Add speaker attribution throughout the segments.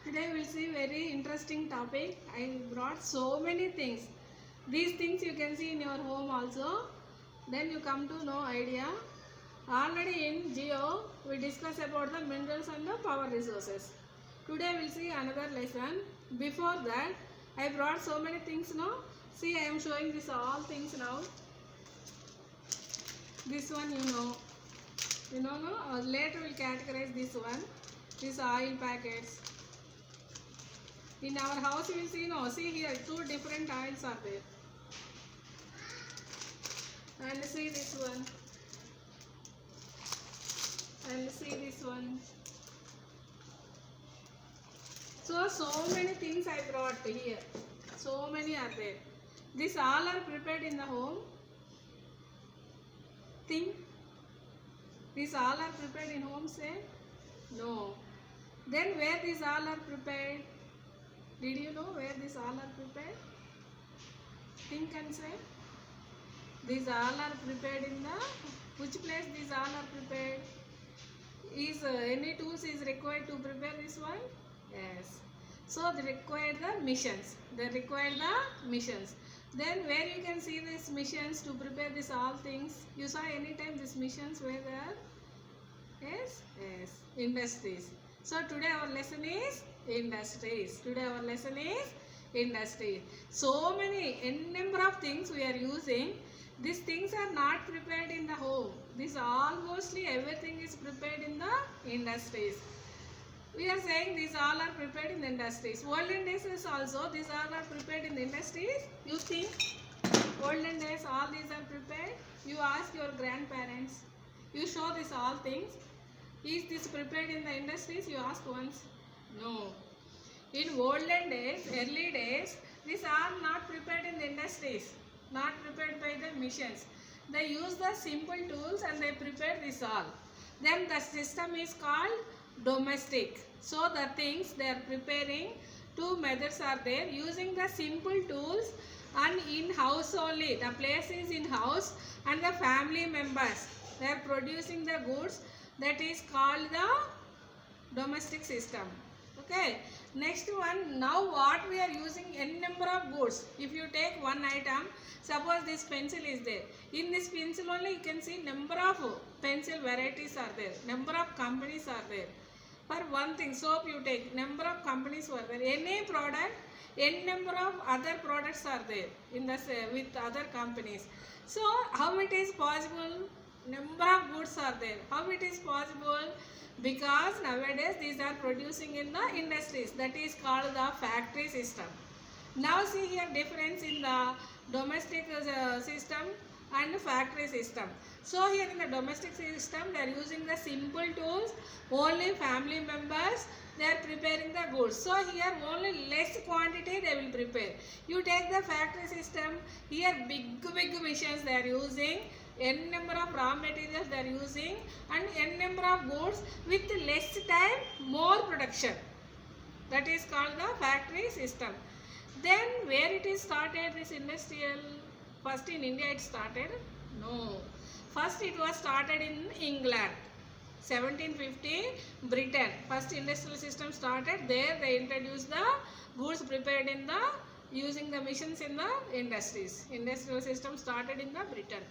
Speaker 1: Today we'll see very interesting topic. I brought so many things. These things you can see in your home also. Then you come to know idea. Already in Geo we discuss about the minerals and the power resources. Today we'll see another lesson. Before that I brought so many things now. See, I am showing this all things now. This one you know no? Later we'll categorize this one. These oil packets. In our house you will see, see here two different oils are there. And see this one. And see this one. So many things I brought here. So many are there. These all are prepared in the home. Think. These all are prepared in home, say? No. Then where these all are prepared? Did you know where these all are prepared? Think and say. These all are prepared in the which place these all are prepared? Is any tools is required to prepare this one? Yes. So they require the missions. They require the missions. Then where you can see these missions to prepare this all things? You saw anytime these missions where they are? Yes? Yes. Industries. So today our lesson is industries. Today our lesson is industries. So many, n number of things we are using. These things are not prepared in the home. This almostly everything is prepared in the industries. We are saying these all are prepared in the industries. Olden days is also these all are prepared in the industries. You think olden days all these are prepared? You ask your grandparents. You show these all things. Is this prepared in the industries? You ask once. No. In olden days, early days, these are not prepared in the industries. Not prepared by the missions. They use the simple tools and they prepare this all. Then the system is called domestic. So the things they are preparing, two methods are there. Using the simple tools and in house only. The place is in house and the family members. They are producing the goods. That is called the domestic system. Okay. Next one, now what we are using n number of goods. If you take one item, suppose this pencil is there. In this pencil only you can see number of pencil varieties are there. Number of companies are there. For one thing, soap you take, number of companies were there. Any product, n number of other products are there in the with other companies. So how it is possible? Number of goods are there. How it is possible? Because nowadays these are producing in the industries. That is called the factory system. Now see here difference in the domestic system and factory system. So here in the domestic system they are using the simple tools. Only family members they are preparing the goods. So here only less quantity they will prepare. You take the factory system. Here big machines they are using. N number of raw materials they are using and n number of goods with less time, more production. That is called the factory system. Then where it is started this industrial? First in India it started? No. First it was started in England. 1750 Britain. First industrial system started. There they introduced the goods prepared in the using the machines in the industries. Industrial system started in the Britain.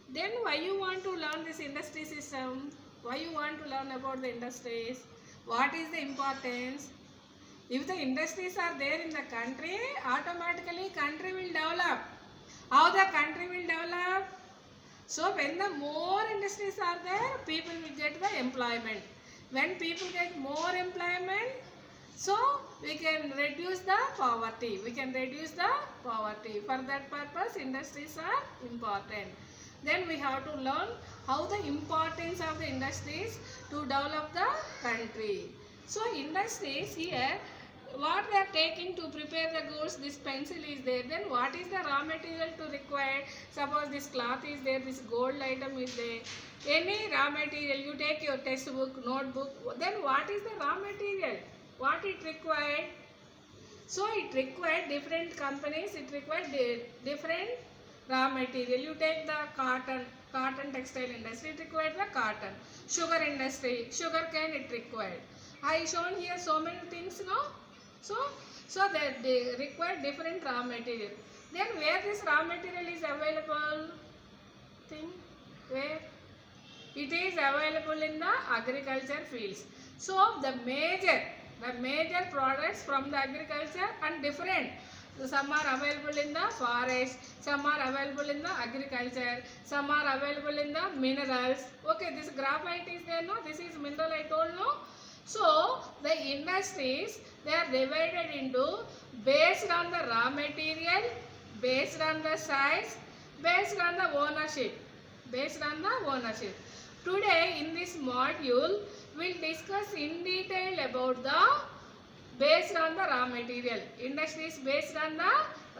Speaker 1: Then why you want to learn this industry system? Why you want to learn about the industries? What is the importance? If the industries are there in the country, automatically country will develop. How the country will develop? So when the more industries are there, people will get the employment. When people get more employment, so we can reduce the poverty. We can reduce the poverty. For that purpose, industries are important. Then we have to learn how the importance of the industries to develop the country. So industries here, what they are taking to prepare the goods, this pencil is there. Then what is the raw material to require? Suppose this cloth is there, this gold item is there. Any raw material, you take your textbook, notebook. Then what is the raw material? What it required? So it required different companies, it required different raw material. You take the cotton textile industry, it required the cotton. Sugar industry, sugar cane it required. I shown here so many things, no? So that they require different raw material. Then where this raw material is available? Think where? It is available in the agriculture fields. So the major products from the agriculture and different. Some are available in the forest, some are available in the agriculture, some are available in the minerals. Okay, this graphite is there, no? This is mineral, I told, no? So the industries, they are divided into based on the raw material, based on the size, based on the ownership. Based on the ownership. Today in this module, we'll discuss in detail about the based on the raw material. Industries based on the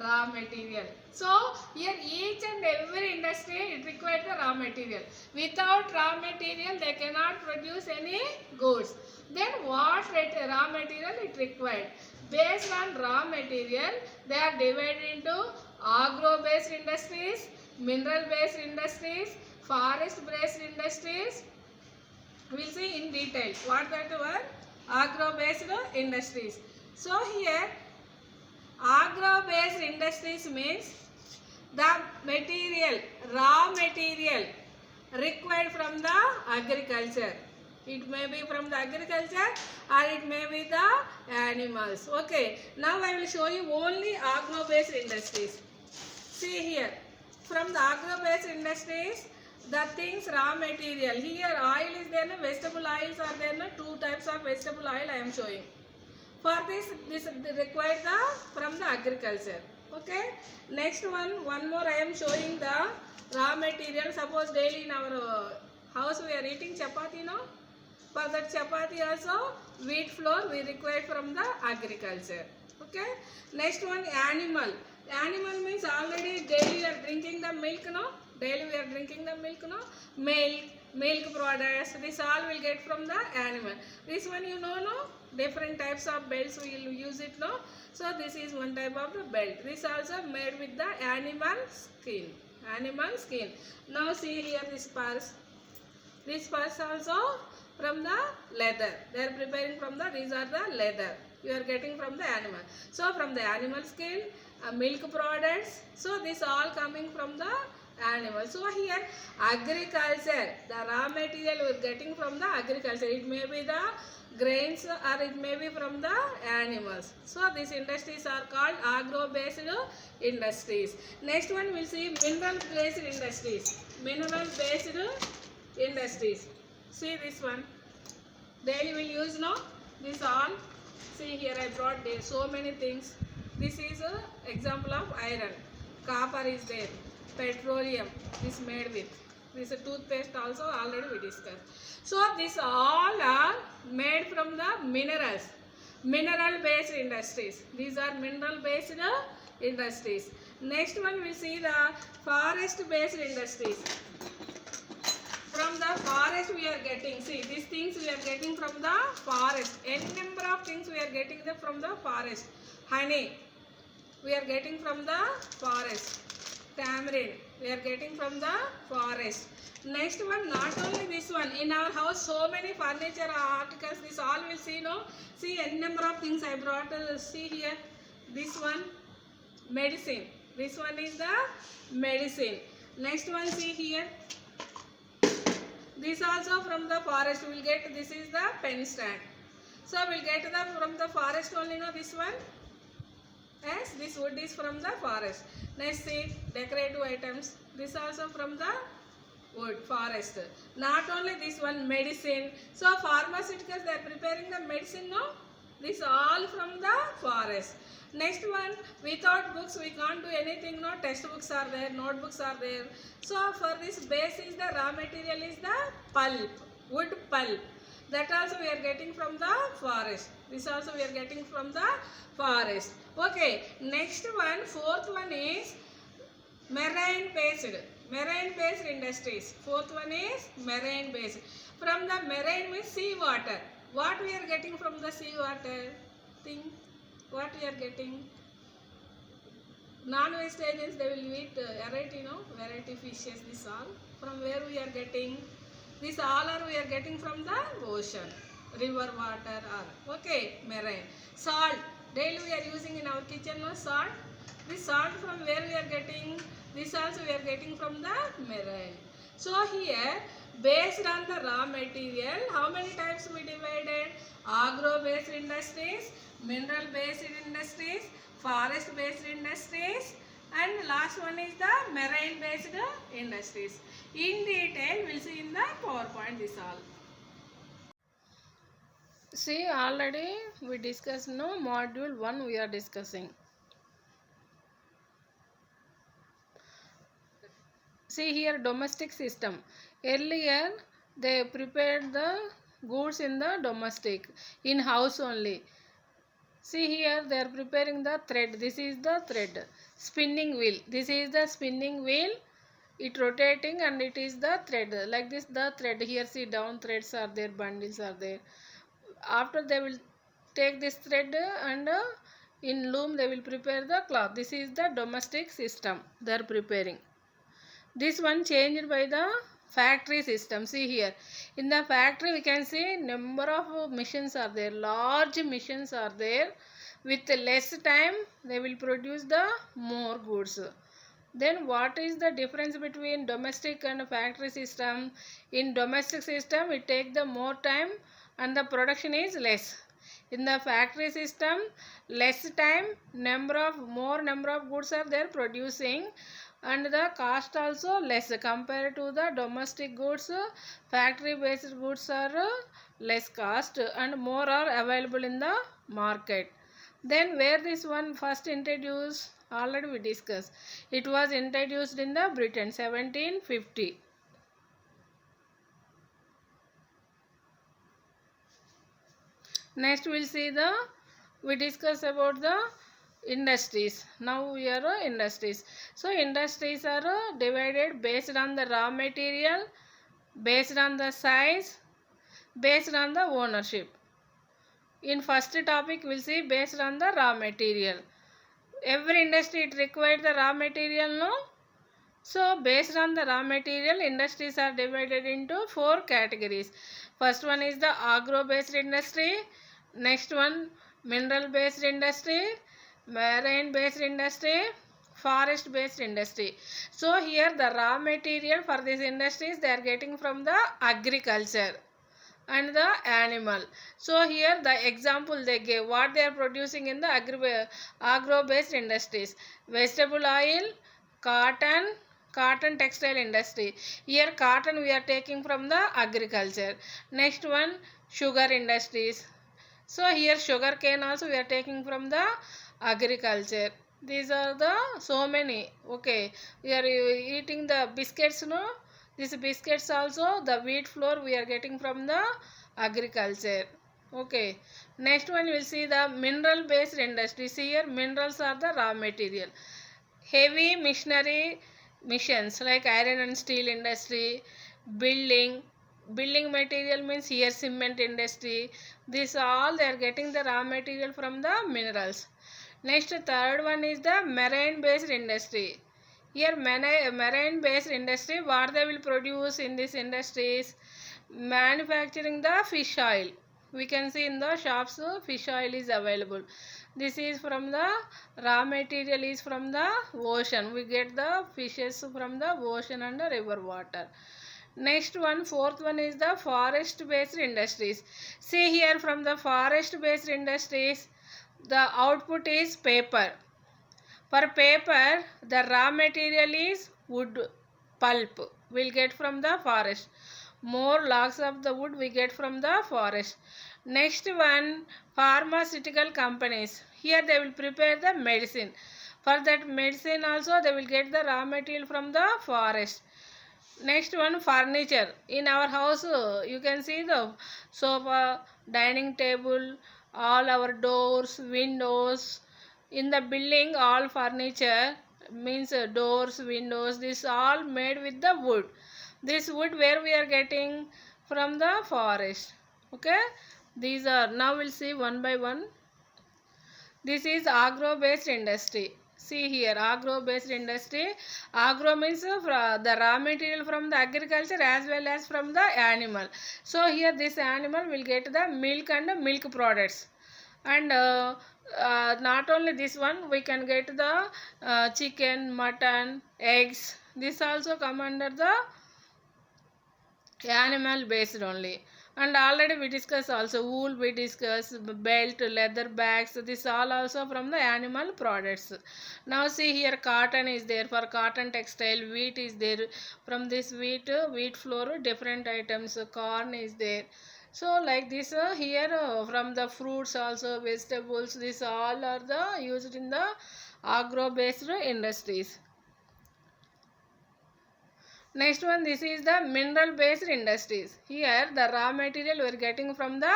Speaker 1: raw material. So here each and every industry, it requires the raw material. Without raw material, they cannot produce any goods. Then what raw material it required? Based on raw material, they are divided into agro-based industries, mineral-based industries, forest-based industries. We'll see in detail what that were agro-based industries. So here agro-based industries means the material, raw material required from the agriculture. It may be from the agriculture or it may be the animals. Okay, now I will show you only agro-based industries. See here, from the agro-based industries, the things raw material. Here oil is there, no? Vegetable oils are there, no? Two types of vegetable oil I am showing. For this required from the agriculture. Okay. Next one more I am showing the raw material. Suppose daily in our house we are eating chapati, no? For that chapati also wheat flour we require from the agriculture. Okay. Next one, animal. Animal means already daily we are drinking the milk, no? Daily we are drinking the milk, no? Milk products, this all will get from the animal. This one you know, no? Different types of belts we will use it, no? So this is one type of the belt. This also made with the animal skin. Animal skin. Now see here this purse. This purse also from the leather. They are preparing from the, these are the leather. You are getting from the animal. So from the animal skin, milk products. So this all coming from the animal. So here agriculture, the raw material we are getting from the agriculture. It may be the grains or it may be from the animals. So these industries are called agro-based industries. Next one we will see mineral-based industries. Mineral-based industries. See this one. Daily we will use, no? This all. See here I brought there so many things. This is an example of iron. Copper is there. Petroleum is made with. This is toothpaste also already we discussed. So these all are made from the minerals. Mineral based industries. These are mineral based industries. Next one we will see the forest based industries. From the forest we are getting, see these things we are getting from the forest. N number of things we are getting from the forest. Honey we are getting from the forest. Tamarind we are getting from the forest. Next one, not only this one, in our house so many furniture articles, this all will see, no? See n number of things I brought, see here, this one medicine, this one is the medicine. Next one see here, this also from the forest we will get, this is the pen stand. So we will get the from the forest only, no, this one. Yes, this wood is from the forest. Next see decorative items. This also from the wood forest. Not only this one medicine. So pharmaceuticals they are preparing the medicine, no? This all from the forest. Next one, without books we can't do anything, no? Textbooks are there, notebooks are there. So for this base is the raw material is the pulp, wood pulp. That also we are getting from the forest. This also we are getting from the forest. Okay, next one, fourth one is marine based. Marine based industries. Fourth one is marine based. From the marine means sea water. What we are getting from the sea water? Think what we are getting. Non-vegetarians they will eat variety, no? Variety fishes, this all. From where we are getting? This all are we are getting from the ocean. river water or okay, marine. Salt. Daily we are using in our kitchen no salt. This salt from where we are getting? This also we are getting from the marine. So here, based on the raw material, how many types we divided? Agro-based industries, mineral-based industries, forest-based industries, and last one is the marine-based industries. In detail, we'll see in the PowerPoint this all. See, already we discussed no module 1 we are discussing. See here domestic system. Earlier they prepared the goods in the domestic, in house only. See here they are preparing the thread. This is the thread. Spinning wheel. This is the spinning wheel. It rotating and it is the thread. Like this the thread. Here see down threads are there, bundles are there. After they will take this thread and in loom they will prepare the cloth. This is the domestic system they are preparing. This one changed by the factory system. See here in the factory we can see number of machines are there, large machines are there. With less time they will produce the more goods. Then what is the difference between domestic and factory system? In domestic system it takes the more time and the production is less. In the factory system less time, more number of goods are there producing, and the cost also less compared to the domestic goods. Factory based goods are less cost and more are available in the market. Then where this one first introduced, already we discussed, it was introduced in the Britain 1750. Next we'll see we discuss about the industries. Now we are industries. So industries are divided based on the raw material, based on the size, based on the ownership. In first topic we'll see based on the raw material. Every industry it required the raw material, no? So based on the raw material, industries are divided into 4 categories. First one is the agro based industry. Next one mineral based industry, marine based industry, forest based industry. So here the raw material for these industries they are getting from the agriculture and the animal. So here the example they gave what they are producing in the agro based industries: vegetable oil, cotton textile industry. Here cotton we are taking from the agriculture. Next one sugar industries. So here sugar cane also we are taking from the agriculture. These are the so many. Okay, we are eating the biscuits, no? These biscuits also the wheat flour we are getting from the agriculture. Okay, next one we will see the mineral based industries. Here minerals are the raw material. Heavy machinery missions like iron and steel industry, building material means here cement industry. This all they are getting the raw material from the minerals. Next third one is the marine based industry. Here marine based industry what they will produce in these industries? Manufacturing the fish oil. We can see in the shops fish oil is available. This is from the raw material is from the ocean. We get the fishes from the ocean and the river water. Next one, fourth one is the forest based industries. See here from the forest based industries, the output is paper. For paper, the raw material is wood pulp. We'll get from the forest. More logs of the wood we get from the forest. Next one, pharmaceutical companies. Here they will prepare the medicine. For that medicine also they will get the raw material from the forest. Next one, furniture. In our house you can see the sofa, dining table, all our doors, windows. In the building all furniture means doors, windows, this all made with the wood. This wood where we are getting? From the forest. Okay, these are, now we'll see one by one. This is agro based industry. See here, agro-based industry. Agro means the raw material from the agriculture as well as from the animal. So here this animal will get the milk and milk products. And not only this one, we can get the chicken, mutton, eggs. This also come under the animal based only. And already we discussed also wool, we discussed belt, leather bags, this all also from the animal products. Now see here, cotton is there for cotton textile, wheat is there, from this wheat flour different items, corn is there. So like this here from the fruits also, vegetables, this all are the used in the agro based industries. Next one, this is the mineral based industries. Here the raw material we are getting from the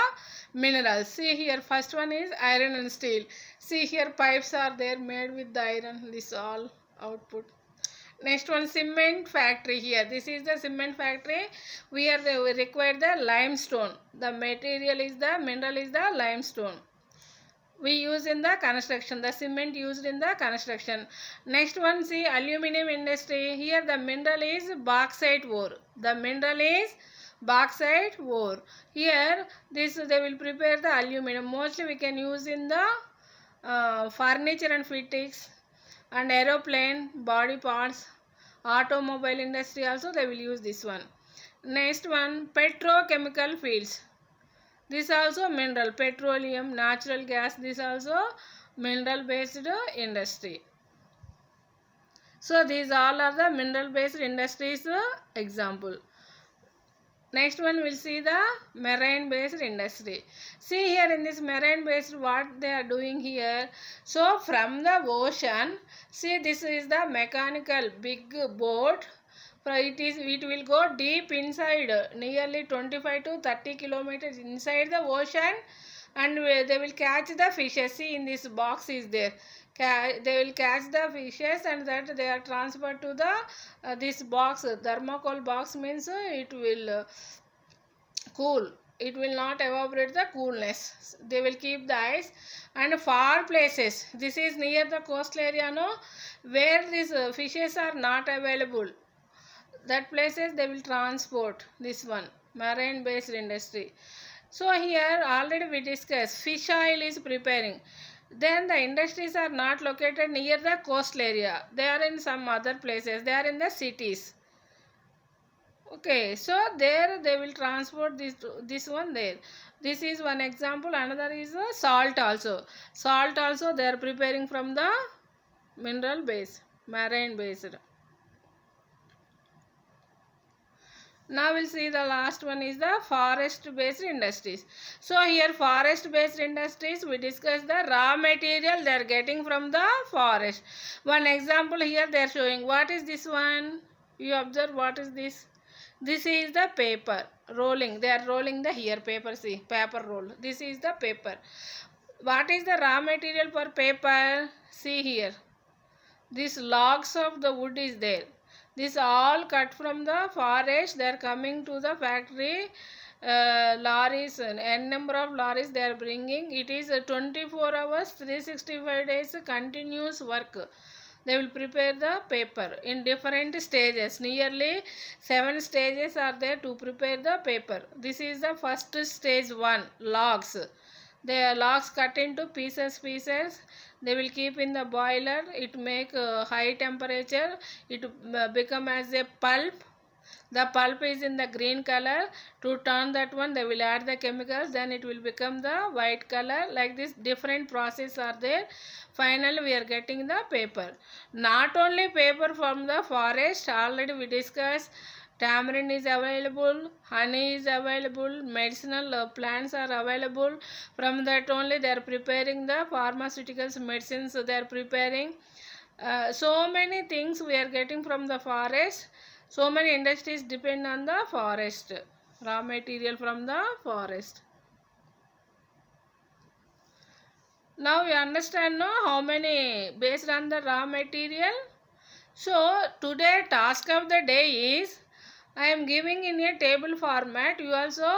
Speaker 1: minerals. See here, first one is iron and steel. See here, pipes are there made with the iron, this all output. Next one, cement factory. Here this is the cement factory. We require the limestone. The material is the mineral is the limestone. We use in the construction, the cement used in the construction. Next one, see aluminum industry. Here the mineral is bauxite ore. The mineral is bauxite ore. Here this they will prepare the aluminum. Mostly we can use in the furniture and fittings and aeroplane body parts. Automobile industry also they will use this one. Next one, petrochemical fields. This also mineral, petroleum, natural gas, this also mineral based industry. So these all are the mineral based industries example. Next one we'll see the marine based industry. See here in this marine based what they are doing here. So from the ocean, see this is the mechanical big boat. It will go deep inside, nearly 25 to 30 kilometers inside the ocean, and they will catch the fishes. See in this box is there. They will catch the fishes and that they are transferred to the this box. Thermocol box means it will cool. It will not evaporate the coolness. They will keep the ice. And far places. This is near the coastal area, no, where these fishes are not available. That places they will transport this one marine based industry. So here already we discussed fish oil is preparing. Then the industries are not located near the coastal area. They are in some other places. They are in the cities. Okay, so there they will transport this one there. This is one example. Another is salt also. Salt also they are preparing from the mineral base, marine based. Now we'll see the last one is the forest based industries. So here forest based industries we discuss the raw material they are getting from the forest. One example here they are showing. What is this one? You observe what is this? This is the paper rolling. They are rolling the here paper. See paper roll. This is the paper. What is the raw material for paper? See here. These logs of the wood is there. This all cut from the forest. They are coming to the factory. Lorries, n number of lorries they are bringing. It is 24 hours, 365 days continuous work. They will prepare the paper in different stages. Nearly 7 stages are there to prepare the paper. This is the first stage 1, logs. The logs cut into pieces. They will keep in the boiler. It make high temperature. It become as a pulp. The pulp is in the green color. To turn that one, they will add the chemicals. Then it will become the white color. Like this, different process are there. Finally, we are getting the paper. Not only paper from the forest. Already we discussed. Tamarind is available, honey is available, medicinal plants are available. From that only they are preparing the pharmaceuticals, medicines they are preparing. So many things we are getting from the forest. So many industries depend on the forest, raw material from the forest. Now we understand no, how many based on the raw material. So today task of the day is I am giving in a table format. You also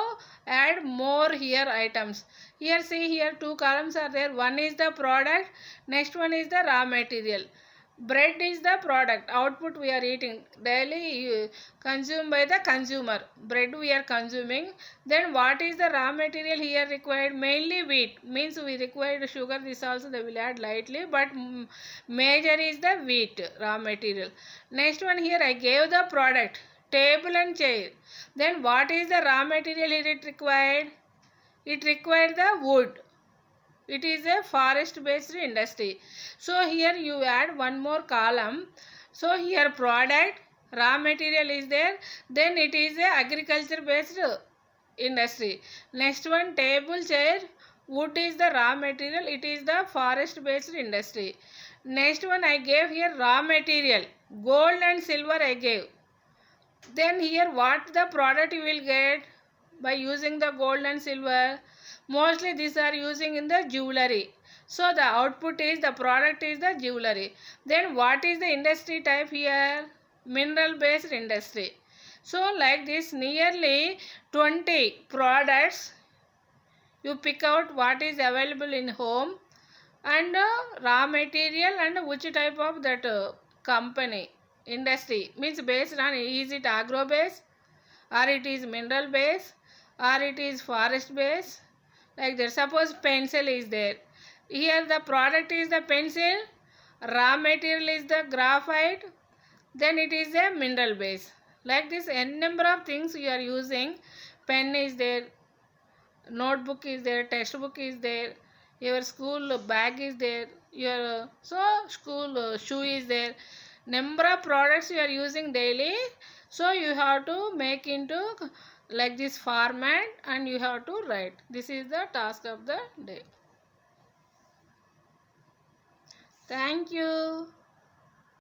Speaker 1: add more here items. Here see, here two columns are there. One is the product, next one is the raw material. Bread is the product, output we are eating daily, consumed by the consumer. Bread we are consuming. Then what is the raw material here required? Mainly wheat, means we required sugar. This also they will add lightly, but major is the wheat raw material. Next one, here I gave the product, table and chair. Then what is the raw material here it required? It required the wood. It is a forest based industry. So here you add one more column. So here product, raw material is there. Then it is a agriculture based industry. Next one, table, chair, wood is the raw material. It is the forest based industry. Next one, I gave here raw material, gold and silver I gave. Then here what the product you will get by using the gold and silver? Mostly these are using in the jewelry. So the output is, the product is the jewelry. Then what is the industry type here? Mineral based industry. So like this, nearly 20 products you pick out what is available in home, and raw material, and which type of that company, industry, means based on, is it agro based, or it is mineral based, or it is forest based, like that. Suppose pencil is there. Here the product is the pencil, raw material is the graphite, then it is a mineral base. Like this, n number of things you are using. Pen is there, notebook is there, textbook is there, your school bag is there, your school shoe is there. Number of products you are using daily. So you have to make into like this format, and you have to write. This is the task of the day. Thank you.